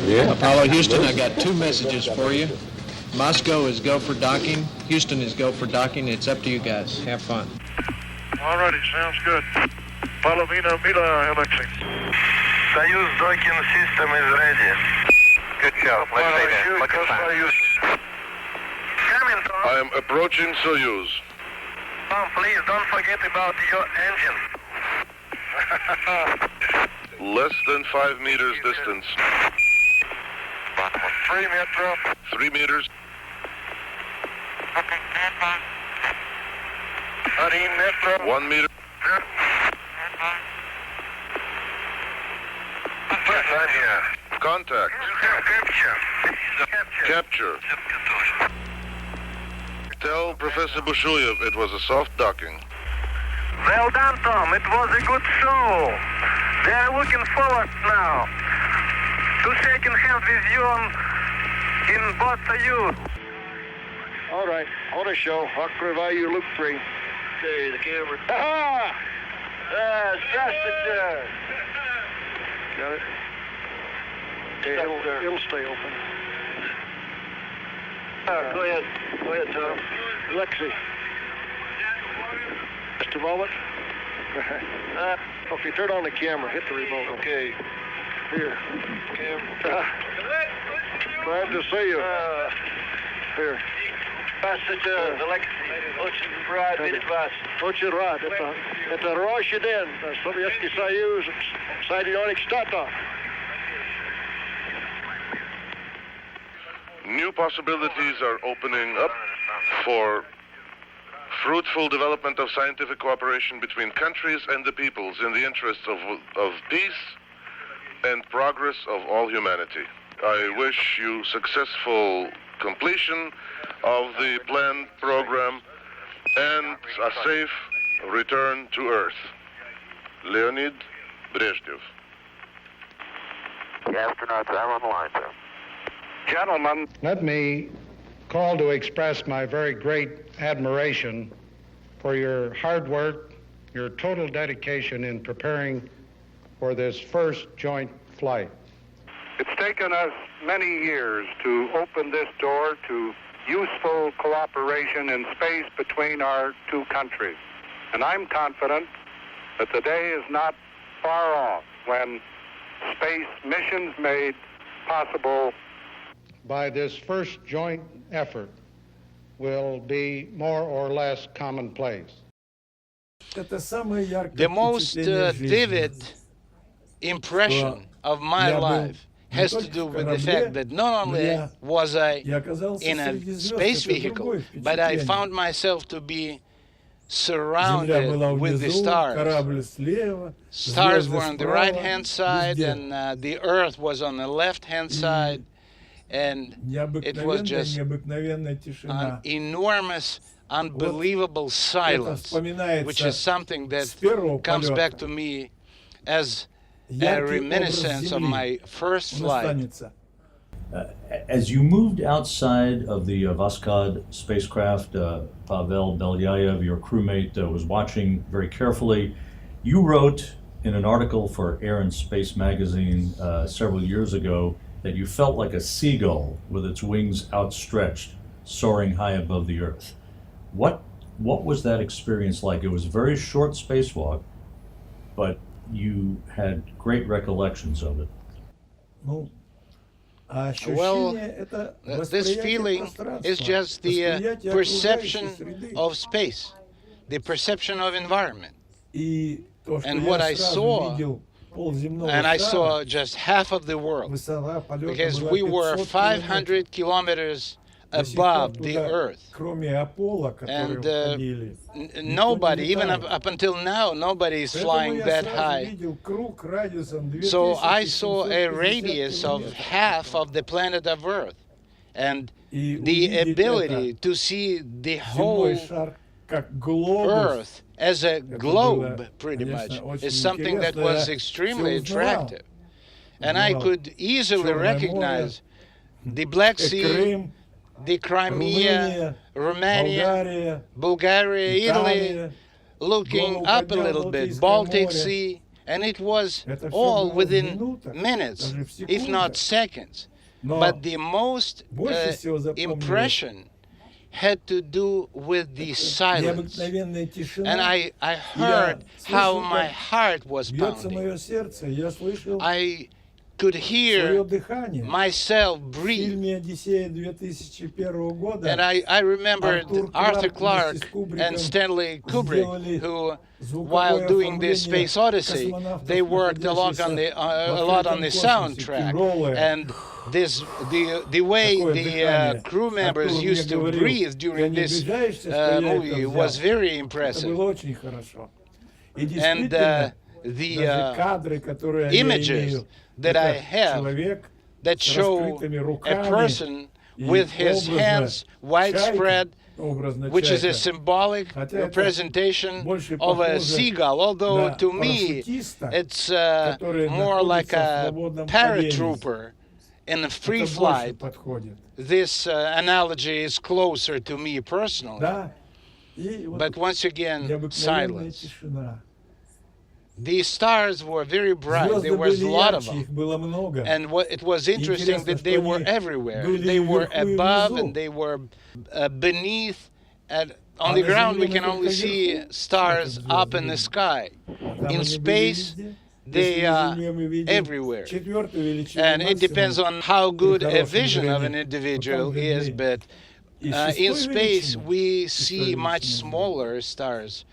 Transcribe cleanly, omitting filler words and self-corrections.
Apollo Houston, I got two messages for you. Moscow is go for docking. Houston is go for docking. It's up to you guys. Have fun. All righty, sounds good. Palovina Mila, Alexey. Soyuz docking system is ready. Good job. Let's say that. Look at that. Coming, Tom. I am approaching Soyuz. Tom, please don't forget about your engine. Less than 5 meters distance. 3 meters. 3 meters. 13 meters. 1 meter. Contact. Capture. Tell Professor Bushuyev it was a soft docking. Well done, Tom. It was a good show. They are looking forward now to shaking hands with you in both Soyuz. All right, auto show. Открываю loop 3. Okay, the camera. Aha! Здравствуйте. Got it? Okay, it'll stay open. Go ahead. Go ahead, Tom. Alexey. Just a moment. Okay, turn on the camera. Hit the remote. Okay. Here. Camera. Glad to see you. Here. Здравствуйте, Алексей. Очень рад видеть вас. Очень рад. Это роща день. Советский Союз, Соединенных Штатов. New possibilities are opening up for fruitful development of scientific cooperation between countries and the peoples in the interests of peace and progress of all humanity. I wish you successful completion of the planned program and a safe return to Earth. Leonid Brezhnev. The astronauts are on the line, sir. Gentlemen, let me call to express my very great admiration for your hard work, your total dedication in preparing for this first joint flight. It's taken us many years to open this door to useful cooperation in space between our two countries. And I'm confident that the day is not far off when space missions made possible by this first joint effort will be more or less commonplace. The most vivid impression of my life has to do with the fact that not only was I in a space vehicle, but I found myself to be surrounded with the stars. Stars were on the right-hand side, and the Earth was on the left-hand side, and it was just an enormous, unbelievable silence, which is something that comes back to me as a reminiscence of my first flight. As you moved outside of the Voskhod spacecraft, Pavel Belyayev, your crewmate, was watching very carefully. You wrote in an article for Air and Space magazine several years ago that you felt like a seagull with its wings outstretched, soaring high above the Earth. What was that experience like? It was a very short spacewalk, but you had great recollections of it. Well, this feeling is just the perception of space, the perception of environment. And what I saw, and I saw just half of the world, because we were 500 kilometers above the Earth. And nobody, even up until now, nobody is flying that high. So I saw a radius of half of the planet of Earth. And the ability to see the whole Earth as a globe, pretty much, is something that was extremely attractive. And I could easily recognize the Black Sea, the Crimea, Romania, Bulgaria, Italy, looking up a little bit, Baltic Sea, And it was all within minutes, if not seconds. But the most impression had to do with the silence. And I heard how my heart was pounding. I could hear myself breathe. And I remembered Arthur Clarke and Stanley Kubrick, who, while doing the Space Odyssey, they worked a lot on the soundtrack. And the way the crew members used to breathe during this movie was very impressive. And the images that I have that show a person with his hands widespread, which is a symbolic representation of a seagull, although to me it's more like a paratrooper in a free flight. This analogy is closer to me personally. But once again, silence. The stars were very bright. There was a lot of them. And it was interesting that they were everywhere. They were above and they were beneath. On the ground, we can only see stars up in the sky. In space, they are everywhere. And it depends on how good a vision of an individual is, but in space, we see much smaller stars.